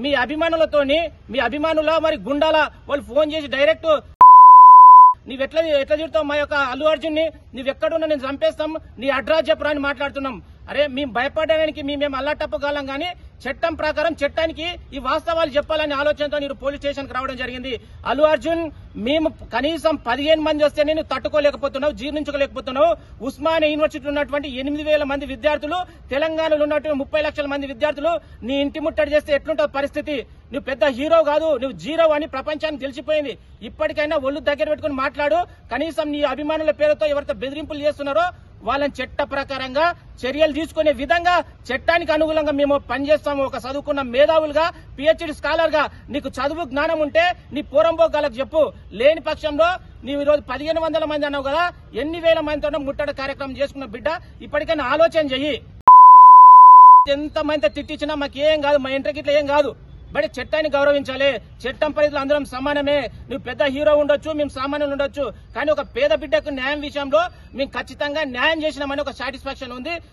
మీ అభిమానుల మరి గుండాల వాళ్ళు ఫోన్ చేసి డైరెక్ట్ ఎట్లా తిడతావు మా యొక్క అల్లు అర్జున్ ని, నువ్వెక్కడున్నా నేను చంపేస్తాం, నీ అడ్రస్ చెప్పురా అని మాట్లాడుతున్నాం. అరే మేము భయపడడానికి మేము అల్లాటప్పగలం గానీ చట్టం ప్రకారం చట్టానికి ఈ వాస్తవాలు చెప్పాలనే ఆలోచనతో మీరు పోలీస్ స్టేషన్ కి రావడం జరిగింది. అల్లు అర్జున్ మేము కనీసం 15 మంది వస్తే నేను తట్టుకోలేకపోతున్నావు, జీర్ణించుకోలేకపోతున్నావు. ఉస్మానియా యూనివర్సిటీ ఉన్నటువంటి 8,000 మంది విద్యార్థులు, తెలంగాణలో ఉన్నటువంటి 30 లక్షల మంది విద్యార్థులు నీ ఇంటి ముట్టడి చేస్తే ఎట్లుంటుంది పరిస్థితి? నువ్వు పెద్ద హీరో కాదు, నువ్వు జీరో అని ప్రపంచానికి తెలిసిపోయింది. ఇప్పటికైనా ఒళ్ళు దగ్గర పెట్టుకుని మాట్లాడు. కనీసం నీ అభిమానుల పేరుతో ఎవరితో బెదిరింపులు చేస్తున్నారో వాళ్ళని చట్ట ప్రకారంగా చర్యలు తీసుకునే విధంగా చట్టానికి అనుగుణంగా మేము పనిచేస్తాము. ఒక చదువుకున్న మేధావులుగా, పిహెచ్డి స్కాలర్ గా నీకు చదువు జ్ఞానం ఉంటే నీ పోరంబోగాలకు చెప్పు. లేని పక్షంలో నీవు ఈరోజు 1500 మంది అన్నావు కదా, ఎన్ని వేల మందితో ముట్టడి కార్యక్రమం చేసుకున్న బిడ్డ ఇప్పటికైనా ఆలోచన చెయ్యి. ఎంతమంది తిట్టించినా మాకేం కాదు, మా ఇంటికి ఇట్లా ఏం కాదు. బట్ చట్టాన్ని గౌరవించాలి. చట్టం పరిధిలో అందరం సమానమే. నువ్వు పెద్ద హీరో ఉండొచ్చు, మేము సామాన్యులు ఉండొచ్చు, కానీ ఒక పేద బిడ్డకు న్యాయం విషయంలో మేము ఖచ్చితంగా న్యాయం చేసినామని ఒక సాటిస్ఫాక్షన్ ఉంది.